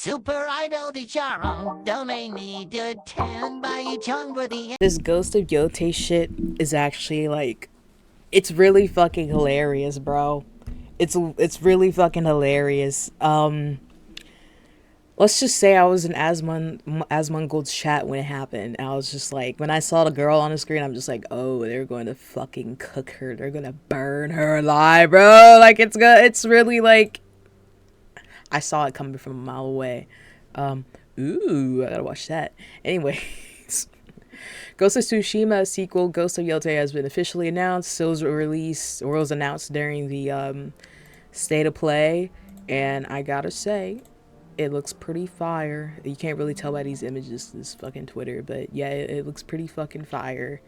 Super Idol di Charo, domain needed 10 by Chung for the This Ghost of Yotei shit is actually like, it's really fucking hilarious, bro. It's really fucking hilarious. Let's just say I was in Asmongold's chat when it happened. And I was just like, when I saw the girl on the screen, I'm just like, oh, they're going to fucking cook her. They're gonna burn her alive, bro. Like it's good. It's really like, I saw it coming from a mile away. Ooh, I gotta watch that. Anyways, Ghost of Tsushima sequel Ghost of Yotei has been officially announced. It was released or was announced during the state of play, and I gotta say, it looks pretty fire. You can't really tell by these images, this fucking Twitter, but yeah, it looks pretty fucking fire.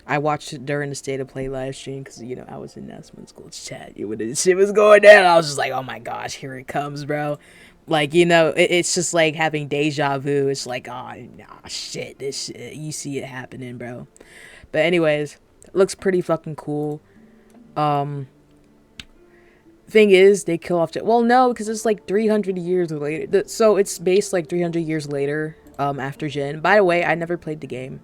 I watched it during the state of play live stream because, you know, I was in Asmongold's chat when this shit was going down. I was just like, oh my gosh, here it comes, bro. Like, you know, it's just like having deja vu. It's like, oh, nah, shit, this shit. You see it happening, bro. But anyways, it looks pretty fucking cool. Thing is, they kill off... Well, no, because it's like 300 years later. So it's based like 300 years later, after Jin. By the way, I never played the game.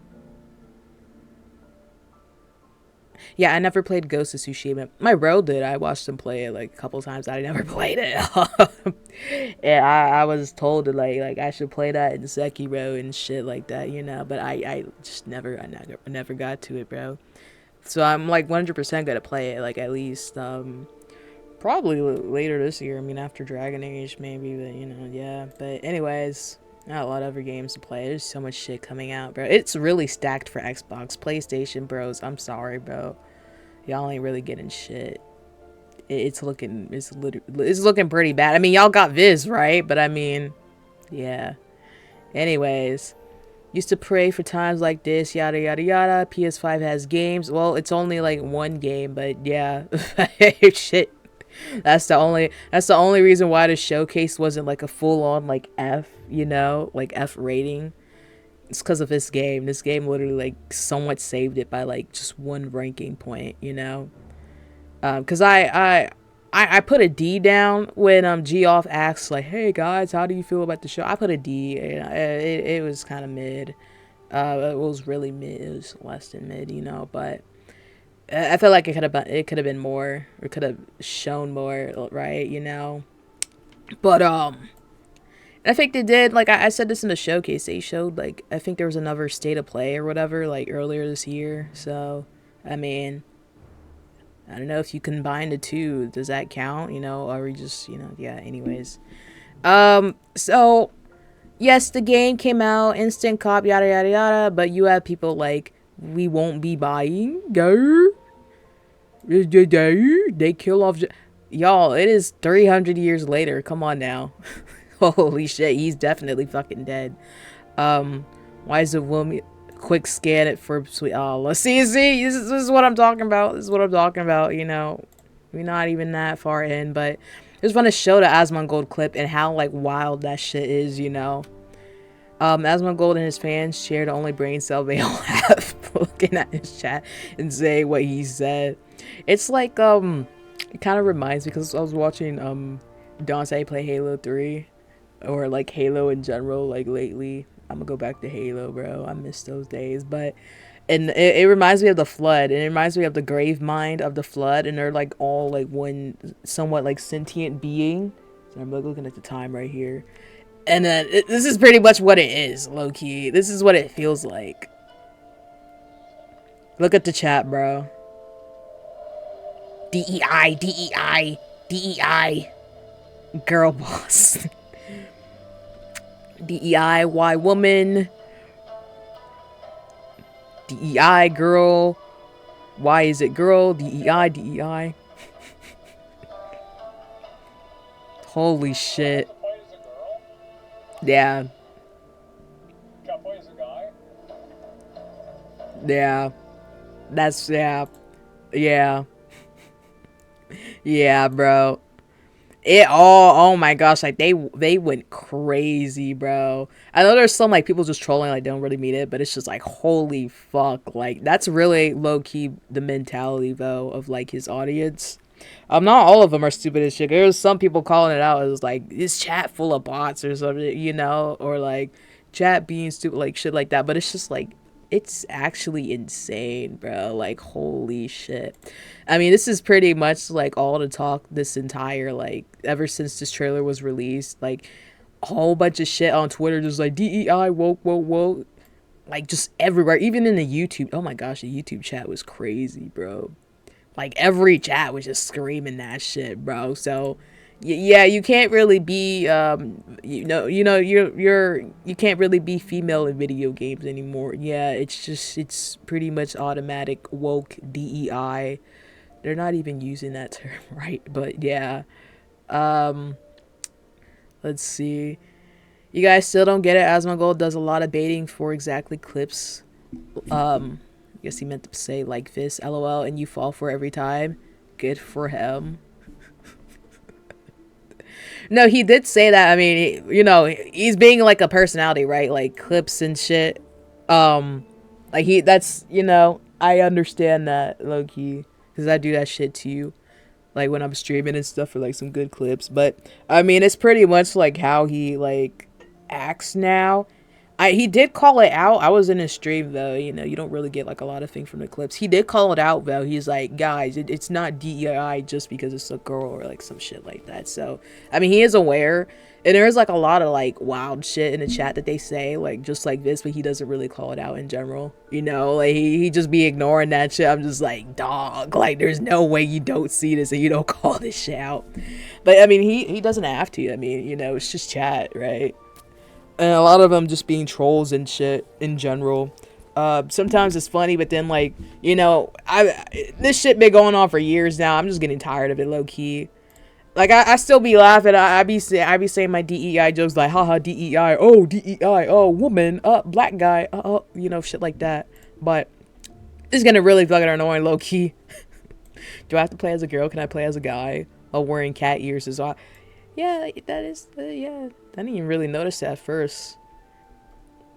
Yeah, I never played Ghost of Tsushima. My bro did. I watched him play it like a couple times. I never played it. And I was told to like I should play that in Sekiro and shit like that, you know. But I just never got to it, bro. So I'm like 100% gonna play it, like at least probably later this year. I mean, after Dragon Age maybe, but you know, yeah. But anyways, not a lot of other games to play. There's so much shit coming out, bro. It's really stacked for Xbox. PlayStation, bros, I'm sorry, bro. Y'all ain't really getting shit. It's looking pretty bad. I mean, y'all got Viz, right? But I mean, yeah. Anyways, used to pray for times like this, yada yada yada. PS5 has games. Well, it's only like one game, but yeah. Shit. That's the only reason why the showcase wasn't like a full-on like F, you know, like F rating. It's because of this game. This game literally like somewhat saved it by like just one ranking point, you know. Because I put a D down when Geoff asked like, hey guys, how do you feel about the show? I put a D, and it was kind of mid. It was really mid. It was less than mid, you know. But I feel like it could have been more, or could have shown more, right? You know. But I think they did, like, I said this in the showcase, they showed, like, I think there was another state of play or whatever, like, earlier this year, so, I mean, I don't know if you combine the two, does that count, you know, or we just, you know, yeah, anyways, so, yes, the game came out, instant cop, yada, yada, yada, but you have people like, we won't be buying, they kill off, y'all, it is 300 years later, come on now. Holy shit, he's definitely fucking dead. Why is the woman quick scan it for sweet? Oh, let's see, this is what I'm talking about. This is what I'm talking about, you know. We're not even that far in, but I just want to show the Asmongold clip and how like wild that shit is, you know. Asmongold and his fans share the only brain cell they all have, looking at his chat and saying what he said. It's like it kind of reminds me, because I was watching Dante play Halo 3. Or like Halo in general, like lately. I'm gonna go back to Halo, bro. I miss those days. But and it reminds me of the Flood, and it reminds me of the grave mind of the Flood, and they're like all like one somewhat like sentient being. So I'm like looking at the time right here, and then this is pretty much what it is, low key. This is what it feels like. Look at the chat, bro. DEI, DEI, DEI, girl boss. DEI, why woman? DEI, girl. Why is it girl? DEI, DEI. Holy shit. Yeah. Yeah. That's, yeah. Yeah. Yeah, bro. It all, oh my gosh, like they went crazy, bro. I know there's some like people just trolling, like don't really mean it, but it's just like holy fuck, like that's really low key the mentality though of like his audience. Not all of them are stupid as shit. There was some people calling it out. It was like, this chat full of bots or something, you know, or like chat being stupid, like shit like that. But it's just like, it's actually insane, bro. Like, holy shit. I mean, this is pretty much like all the talk this entire, like, ever since this trailer was released. Like, a whole bunch of shit on Twitter, just like DEI, woke, woke, woke. Like, just everywhere. Even in the YouTube. Oh my gosh, the YouTube chat was crazy, bro. Like, every chat was just screaming that shit, bro. So, yeah, you can't really be, you can't really be female in video games anymore. Yeah, it's pretty much automatic woke DEI. They're not even using that term right, but yeah. Let's see. You guys still don't get it. Asmongold does a lot of baiting for exactly clips. I guess he meant to say like this, LOL, and you fall for it every time. Good for him. No, he did say that. I mean, he's being like a personality, right? Like clips and shit. Like I understand that, low key, because I do that shit to you, like when I'm streaming and stuff for like some good clips. But I mean, it's pretty much like how he like acts now. He did call it out. I was in his stream though. You don't really get like a lot of things from the clips. He did call it out though. He's like, guys, it's not DEI just because it's a girl or like some shit like that. So I mean, he is aware, and there's like a lot of like wild shit in the chat that they say like just like this, but he doesn't really call it out in general. Like he just be ignoring that shit. I'm just like, dog, like there's no way you don't see this and you don't call this shit out. But I mean, he doesn't have to. I mean, it's just chat, right? And a lot of them just being trolls and shit in general. Sometimes it's funny, but then like, this shit been going on for years now. I'm just getting tired of it, low key. Like I still be laughing. I be saying my DEI jokes like, haha, DEI, oh DEI, oh woman, black guy, shit like that. But it's getting really fucking annoying, low key. Do I have to play as a girl? Can I play as a guy while wearing cat ears as well? Yeah, that is, yeah. I didn't even really notice that at first.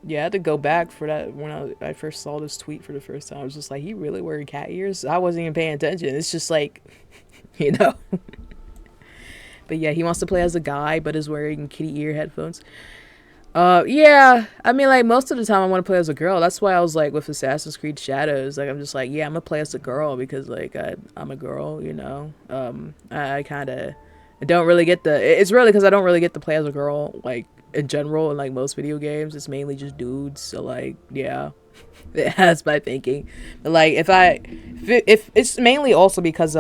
Yeah, I had to go back for that when I first saw this tweet for the first time. I was just like, he really wearing cat ears? I wasn't even paying attention. It's just like, But yeah, he wants to play as a guy, but is wearing kitty ear headphones. Yeah, I mean, like, most of the time I want to play as a girl. That's why I was like, with Assassin's Creed Shadows, like, I'm just like, yeah, I'm gonna play as a girl because, like, I'm a girl, I kind of don't really get it's really because I don't really get to play as a girl, like, in general, in, like, most video games. It's mainly just dudes, so, like, yeah, that's my thinking. But, like, if it's mainly also because,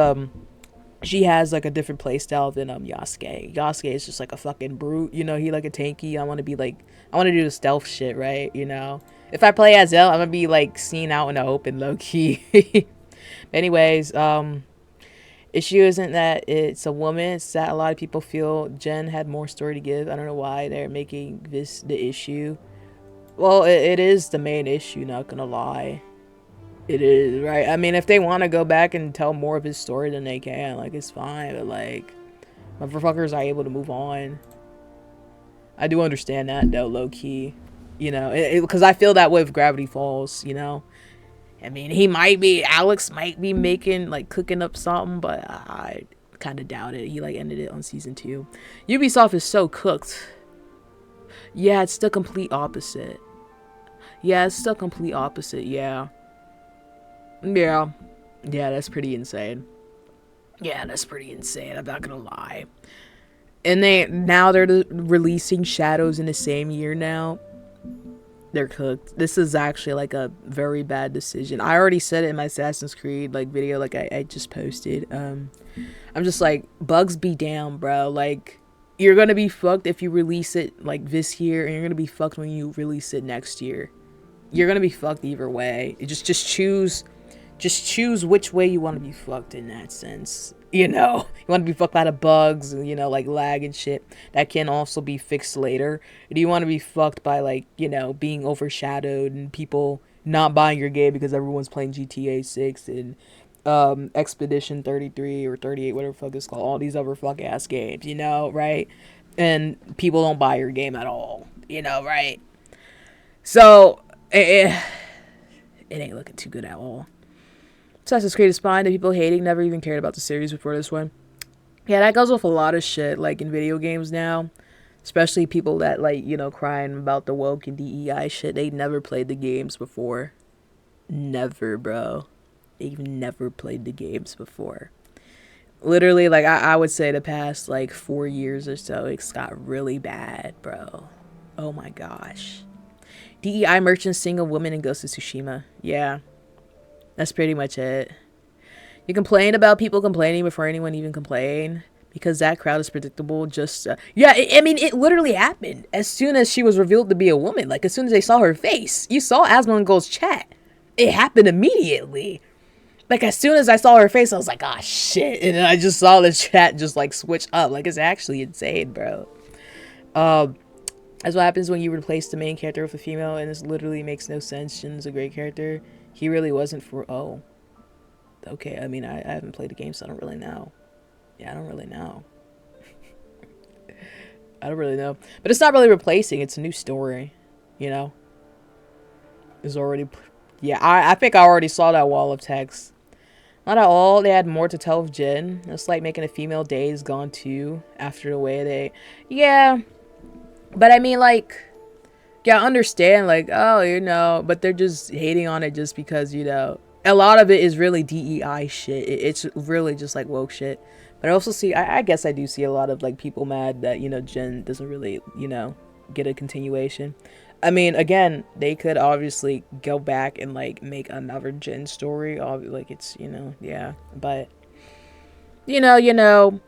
she has like a different play style than Yasuke. Yasuke is just like a fucking brute, he like a tanky. I want to do the stealth shit, right? If I play as Elle, I'm gonna be like seen out in the open, low key. Anyways, issue isn't that it's a woman, it's that a lot of people feel Jen had more story to give. I don't know why they're making this the issue. Well, it is the main issue, not gonna lie. It is, right? I mean, if they want to go back and tell more of his story, then they can. Like, it's fine. But, like, motherfuckers are able to move on. I do understand that, though, low-key. Because I feel that way with Gravity Falls, I mean, Alex might be making, like, cooking up something, but I kind of doubt it. He, like, ended it on Season 2. Ubisoft is so cooked. Yeah, it's the complete opposite. Yeah. Yeah, that's pretty insane. I'm not gonna lie. And they're releasing Shadows in the same year now. They're cooked. This is actually like a very bad decision. I already said it in my Assassin's Creed like video, like I just posted. I'm just like, bugs be down, bro. Like, you're gonna be fucked if you release it like this year, and you're gonna be fucked when you release it next year. You're gonna be fucked either way. Just choose which way you want to be fucked in that sense. You want to be fucked by the bugs and, like lag and shit. That can also be fixed later. Do you want to be fucked by, like, being overshadowed and people not buying your game because everyone's playing GTA 6 and Expedition 33 or 38, whatever the fuck it's called. All these other fuck ass games, right? And people don't buy your game at all, right? So, it ain't looking too good at all. Assassin's Creed is fine. The people hating never even cared about the series before this one. Yeah, that goes with a lot of shit, like, in video games now. Especially people that, like, you know, crying about the woke and DEI shit. They never played the games before. Never, bro. They've never played the games before. Literally, like, I would say the past, like, 4 years or so, it's got really bad, bro. Oh my gosh. DEI merchants sing a woman in Ghost of Tsushima. Yeah. That's pretty much it. You complain about people complaining before anyone even complained. Because that crowd is predictable. Just, yeah, I mean, it literally happened. As soon as she was revealed to be a woman. Like, as soon as they saw her face. You saw Asmongold's chat. It happened immediately. Like, as soon as I saw her face, I was like, ah, shit. And then I just saw the chat just, like, switch up. Like, it's actually insane, bro. That's what happens when you replace the main character with a female. And this literally makes no sense. Jin's a great character. He really wasn't for... Oh. Okay, I mean, I haven't played the game, so I don't really know. Yeah, I don't really know. I don't really know. But it's not really replacing. It's a new story. You know? It's already... Yeah, I think I already saw that wall of text. Not at all. They had more to tell with Jin. It's like making a female Days Gone too. After the way they... Yeah. But I mean, like... Yeah, I understand. Like, oh, you know... But they're just hating on it just because, you know... A lot of it is really DEI shit. It's really just like woke shit. But I also see, I guess I do see a lot of like people mad that, you know, Jin doesn't really, you know, get a continuation. I mean, again, they could obviously go back and like make another Jin story. Like it's, you know, yeah. But, you know,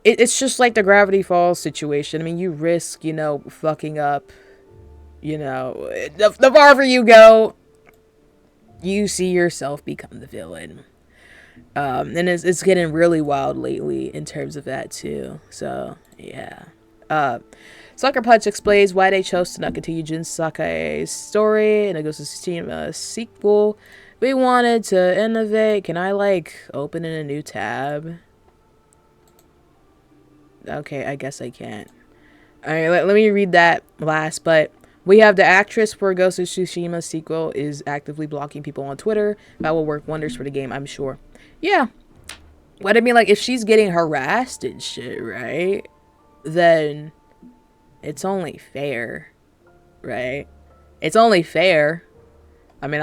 it's just like the Gravity Falls situation. I mean, you risk, you know, fucking up, you know, the farther you go, you see yourself become the villain. And it's getting really wild lately in terms of that too. So yeah. Sucker Punch explains why they chose to not continue Jin Sake's story and it goes to Tsushima sequel. We wanted to innovate. Can I like open in a new tab? Okay, I guess I can't. Alright, let me read that last, but we have the actress for Ghost of Tsushima sequel is actively blocking people on Twitter. That will work wonders for the game, I'm sure. Yeah. But I mean, like, if she's getting harassed and shit, right? Then it's only fair, right? It's only fair. I mean,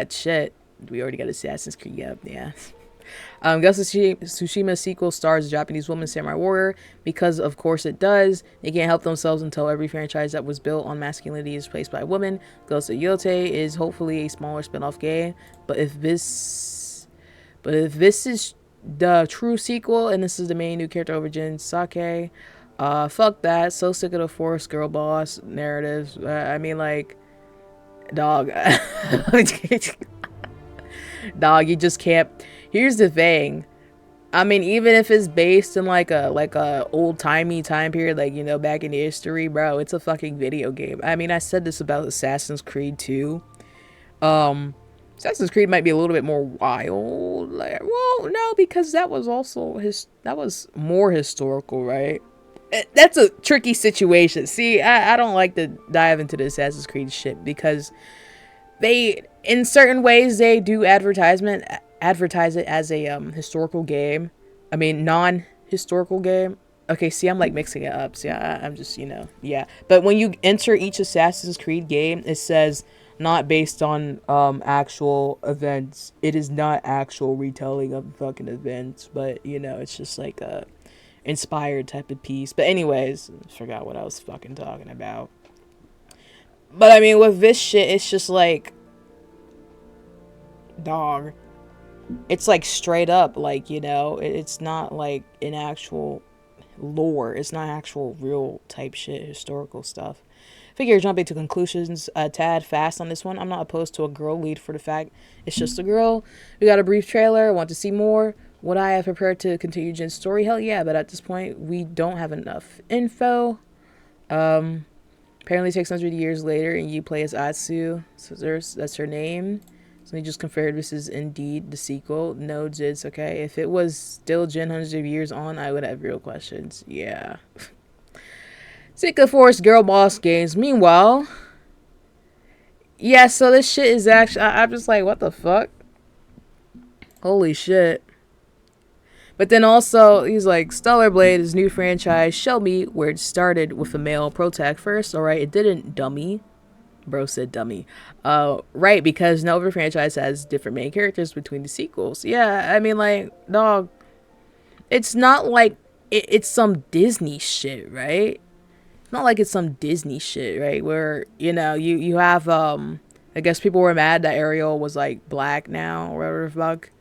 shit. We already got Assassin's Creed up, yeah. Ghost of Tsushima sequel stars a Japanese woman samurai warrior because of course it does. They can't help themselves until every franchise that was built on masculinity is replaced by a woman. Ghost of Yotei is hopefully a smaller spin-off game, but if this is the true sequel and this is the main new character over Jin Sake, fuck that. So sick of the forced girl boss narratives. I mean, like, dog. Dog, you just can't. Here's the thing. I mean, even if it's based in like a old-timey time period, like, you know, back in history, bro, it's a fucking video game. I mean, I said this about Assassin's Creed 2. Assassin's Creed might be a little bit more wild. Like, well, no, because that was also that was more historical, right? That's a tricky situation. See, I don't like to dive into the Assassin's Creed shit because they, in certain ways, they do advertise it as a historical game. I mean, non-historical game. Okay, see, I'm like mixing it up. See, I'm just, you know, yeah. But when you enter each Assassin's Creed game, it says not based on actual events. It is not actual retelling of fucking events, but you know, it's just like a inspired type of piece. But anyways, I forgot what I was fucking talking about. But I mean, with this shit, it's just like, dog. It's like straight up, like, you know, it's not like an actual lore. It's not actual real type shit, historical stuff. Figure jumping to conclusions a tad fast on this one. I'm not opposed to a girl lead for the fact it's just a girl. We got a brief trailer. Want to see more? Would I have prepared to continue Jin's story? Hell yeah, but at this point, we don't have enough info. Apparently 600 years later, and you play as Atsu. So that's her name. So we just confirmed this is indeed the sequel. No, Jids, okay. If it was still Jin hundreds of years on, I would have real questions. Yeah. Sick of forced girl boss games. Meanwhile, yeah, so this shit is actually, I'm just like, what the fuck? Holy shit. But then also, he's like, Stellar Blade is new franchise. Show me where it started with a male protag first. Alright, it didn't, dummy. Bro said dummy. Right, because no other franchise has different main characters between the sequels. Yeah, I mean, like, dog, it's not like it's some Disney shit, right? It's not like it's some Disney shit, right? Where, you know, you have, I guess people were mad that Ariel was, like, black now, or whatever the fuck.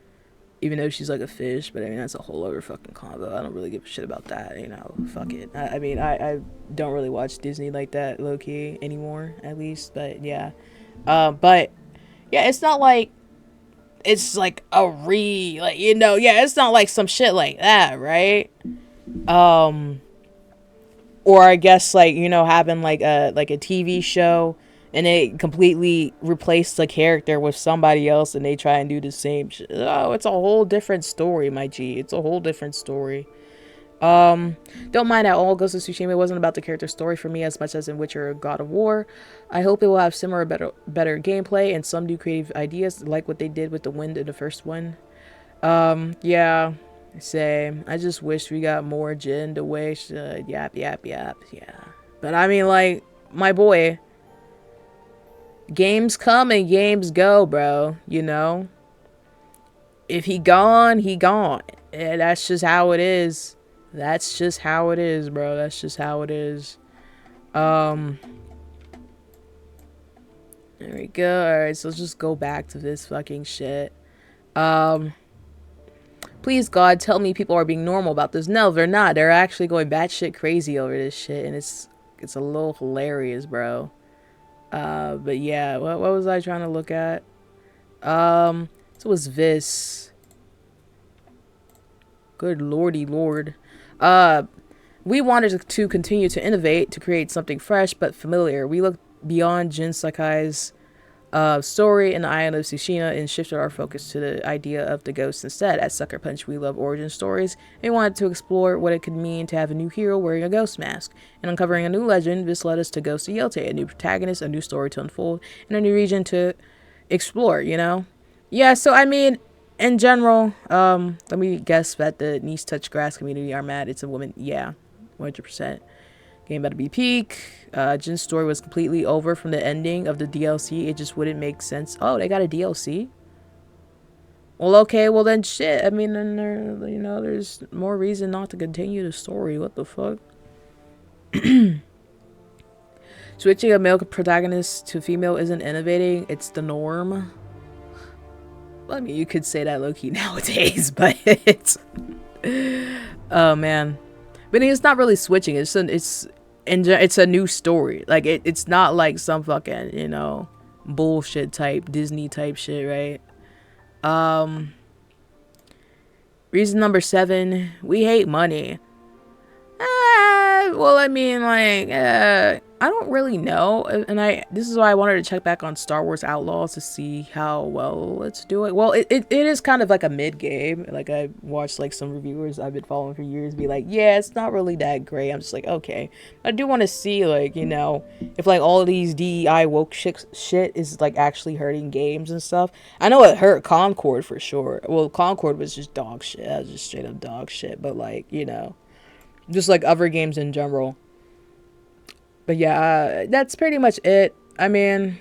Even though she's like a fish, but I mean, that's a whole other fucking combo. I don't really give a shit about that, you know, fuck it. I mean, I don't really watch Disney like that, low-key, anymore, at least, but yeah. But, yeah, it's not like, it's like like, you know, yeah, it's not like some shit like that, right? Or I guess, like, you know, having like a TV show, and they completely replace the character with somebody else and they try and do the same shit. Oh, it's a whole different story, my G. It's a whole different story. Don't mind at all Ghost of Tsushima wasn't about the character story for me as much as in Witcher or God of War. I hope it will have similar better gameplay and some new creative ideas like what they did with the wind in the first one. Yeah, same. I just wish we got more Jin to wish. Yap. Yeah. But I mean, like, my boy, games come and games go, bro, you know? If he gone, he gone. And that's just how it is. That's just how it is, bro. That's just how it is. There we go. Alright, so let's just go back to this fucking shit. Please, God, tell me people are being normal about this. No, they're not. They're actually going batshit crazy over this shit. And it's a little hilarious, bro. But yeah, what was I trying to look at? So it was this. Good lordy lord. We wanted to continue to innovate, to create something fresh but familiar. We looked beyond Jin Sakai's story in the Island of Tsushima and shifted our focus to the idea of the ghost instead. At Sucker Punch, we love origin stories, and we wanted to explore what it could mean to have a new hero wearing a ghost mask. And uncovering a new legend, this led us to Ghost of Yotei, a new protagonist, a new story to unfold, and a new region to explore, you know? Yeah, so I mean, in general, let me guess that the Nice Touch Grass community are mad it's a woman. Yeah, 100%. Game about to be peak. Jin's story was completely over from the ending of the DLC. It just wouldn't make sense. Oh, they got a DLC? Well, okay, well then shit. I mean, then there, you know, there's more reason not to continue the story. What the fuck? Switching a male protagonist to female isn't innovating. It's the norm. Well, I mean, you could say that low-key nowadays, but it's... Oh, man. But it's not really switching. It's a new story. Like, it's not like some fucking, you know, bullshit type, Disney type shit, right? Reason number 7, we hate money. Well, I mean, like, I don't really know, and this is why I wanted to check back on Star Wars Outlaws to see how well let's do it. Well, it is kind of like a mid game. Like, I watched like some reviewers I've been following for years be like, yeah, it's not really that great. I'm just like, okay, I do want to see, like, you know, if like all of these DEI woke shit is like actually hurting games and stuff. I know it hurt Concord for sure. Well, Concord was just dog shit. That was just straight up dog shit. But like, you know, just like other games in general. But yeah, that's pretty much it. I mean,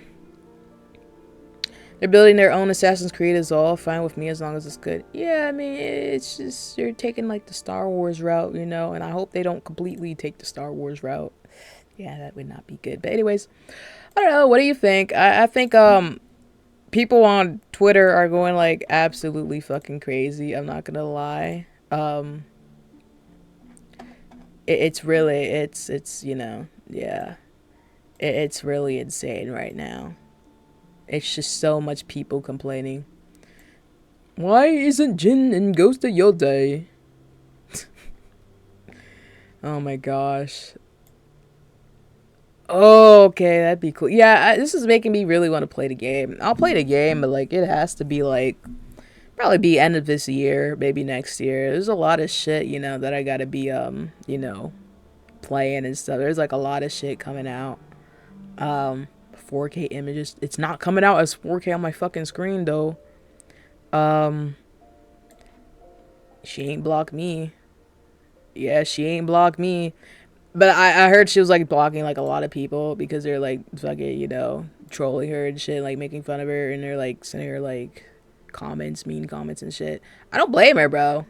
they're building their own Assassin's Creed is all fine with me as long as it's good. Yeah, I mean, it's just, you're taking like the Star Wars route, you know, and I hope they don't completely take the Star Wars route. Yeah, that would not be good. But anyways, I don't know. What do you think? I think people on Twitter are going like absolutely fucking crazy. I'm not gonna lie. It's really, it's you know, yeah, it's really insane right now. It's just so much people complaining. Why isn't Jin in Ghost of Yotei? Oh my gosh. Oh, okay, that'd be cool. Yeah, this is making me really want to play the game. I'll play the game, but like it has to be like probably be end of this year, maybe next year. There's a lot of shit, you know, that I gotta be you know, playing and stuff. There's like a lot of shit coming out. 4K images. It's not coming out as 4K on my fucking screen though. She ain't blocked me. Yeah, she ain't blocked me. But I heard she was like blocking like a lot of people because they're like fucking, you know, trolling her and shit, like making fun of her, and they're like sending her like comments, mean comments and shit. I don't blame her, bro.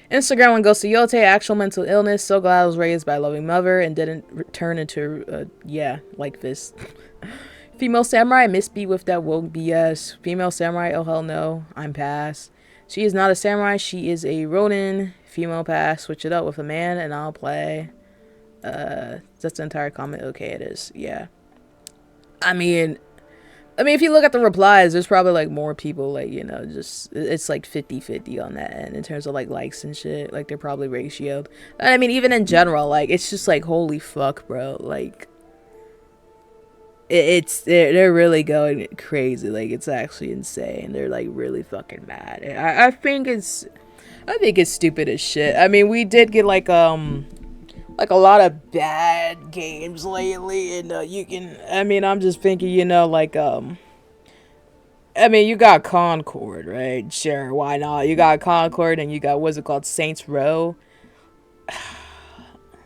Instagram one goes to Yotei, actual mental illness. So glad I was raised by a loving mother and didn't turn into, yeah, like this. Female samurai, miss B with that woke BS. Female samurai, oh hell no, I'm pass. She is not a samurai, she is a ronin. Female pass, switch it up with a man and I'll play. That's the entire comment. Okay, it is. Yeah. I mean, if you look at the replies, there's probably like more people, like, you know, just it's like 50-50 on that end in terms of like likes and shit. Like they're probably ratioed. And I mean, even in general, like it's just like holy fuck, bro. Like they're really going crazy. Like it's actually insane. They're like really fucking mad. I think it's stupid as shit. I mean, we did get like a lot of bad games lately, and you can, I mean, I'm just thinking, you know, like I mean, you got Concord, right? Sure, why not? You got Concord, and you got, what's it called, Saints Row.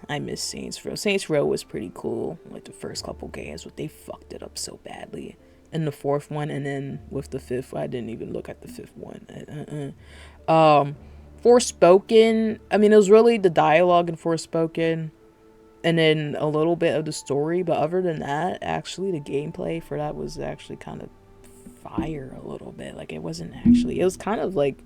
I miss Saints Row. Saints Row was pretty cool, like the first couple games, but they fucked it up so badly in the fourth one, and then with the fifth, I didn't even look at the fifth one. Forspoken, I mean, it was really the dialogue in Forspoken and then a little bit of the story, but other than that, actually the gameplay for that was actually kind of fire a little bit. Like it wasn't actually, it was kind of like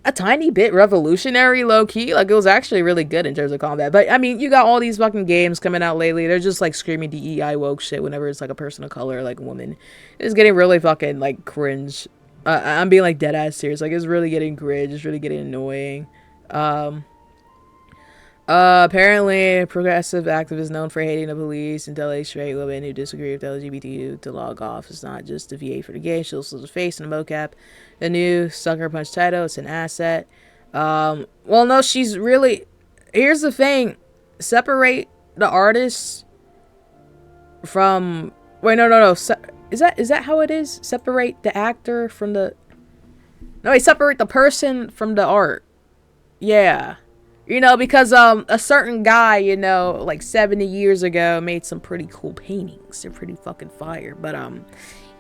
a tiny bit revolutionary, low-key. Like it was actually really good in terms of combat. But I mean, you got all these fucking games coming out lately, they're just like screaming DEI woke shit whenever it's like a person of color, like a woman. It's getting really fucking like cringe. I'm being like dead ass serious. Like it's really getting cringe. It's really getting annoying. Apparently, progressive activists known for hating the police and telling straight women who disagree with LGBT to log off. It's not just a VA for the game. She also has a face and a mocap. The new Sucker Punch title. It's an asset. Well, no, she's really. Here's the thing. Separate the artists from. Wait, no. Is that how it is? Separate the actor from the... No, wait, separate the person from the art. Yeah. You know, because a certain guy, you know, like 70 years ago made some pretty cool paintings. They're pretty fucking fire. But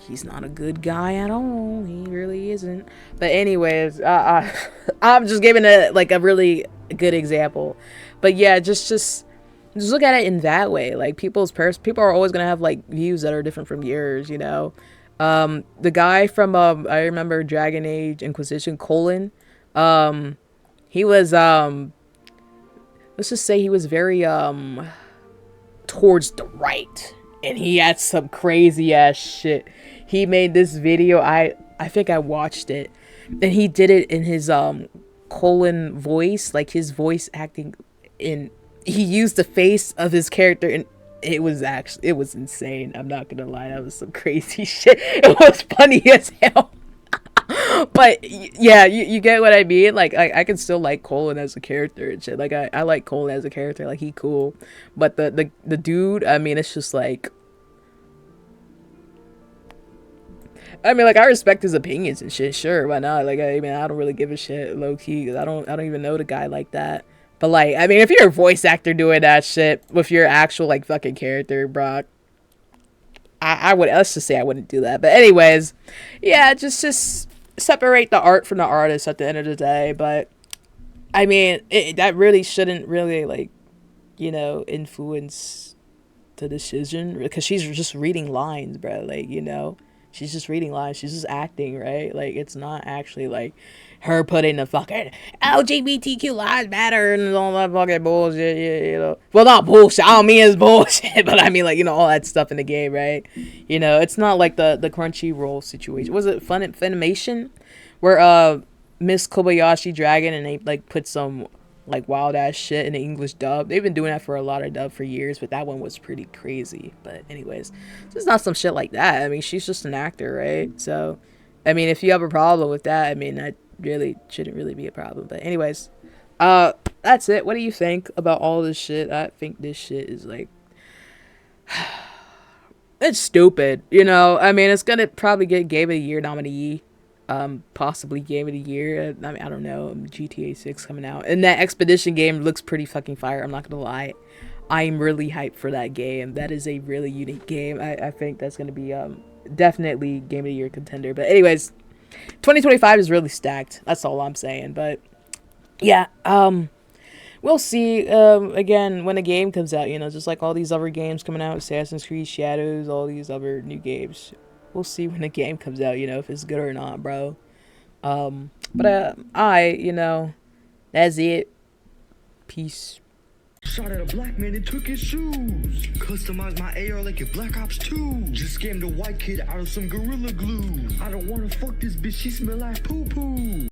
he's not a good guy at all. He really isn't. But anyways, I'm just giving it like a really good example. But yeah, just look at it in that way. Like people are always gonna have like views that are different from yours, you know. The guy from I remember Dragon Age Inquisition, Colin, he was let's just say he was very towards the right, and he had some crazy ass shit. He made this video, I think I watched it, and he did it in his Colin voice, like his voice acting in, he used the face of his character, and it was insane. I'm not gonna lie, that was some crazy shit. It was funny as hell. But yeah, you get what I mean. Like I can still like Colin as a character and shit. Like I like Colin as a character, like he cool. But the dude, I mean, it's just like, I mean, like I respect his opinions and shit, sure, why not? Like I mean, I don't really give a shit, low key, because I don't even know the guy like that. But like, I mean, if you're a voice actor doing that shit with your actual like fucking character, bro, I would, let's just say I wouldn't do that. But anyways, yeah, just separate the art from the artist at the end of the day. But I mean, that really shouldn't really, like, you know, influence the decision, because she's just reading lines, bro. Like, you know, she's just reading lines, she's just acting, right? Like it's not actually like her putting the fucking LGBTQ lives matter and all that fucking bullshit, you know. Well, not bullshit, I don't mean it's bullshit, but I mean, like, you know, all that stuff in the game, right? You know, it's not like the Crunchyroll situation. Was it Funimation? Where Miss Kobayashi Dragon, and they like put some like wild ass shit in the English dub. They've been doing that for a lot of dub for years, but that one was pretty crazy. But anyways, it's not some shit like that. I mean, she's just an actor, right? So, I mean, if you have a problem with that, I mean, that really shouldn't really be a problem. But anyways, that's it. What do you think about all this shit? I think this shit is like, it's stupid, you know. I mean, it's gonna probably get Game of the Year nominee. possibly game of the year. I mean, I don't know. GTA 6 coming out, and that Expedition game looks pretty fucking fire. I'm not gonna lie. I'm really hyped for that game. That is a really unique game. I think that's gonna be definitely game of the year contender. But anyways, 2025 is really stacked. That's all I'm saying. But yeah, we'll see. Again, when a game comes out, you know, just like all these other games coming out, Assassin's Creed Shadows, all these other new games. We'll see when the game comes out, you know, if it's good or not, bro. You know, that's it. Peace. Shot at a black man and took his shoes. Customized my AR like a Black Ops 2. Just scammed a white kid out of some Gorilla Glue. I don't wanna fuck this bitch, she smell like poo-poo.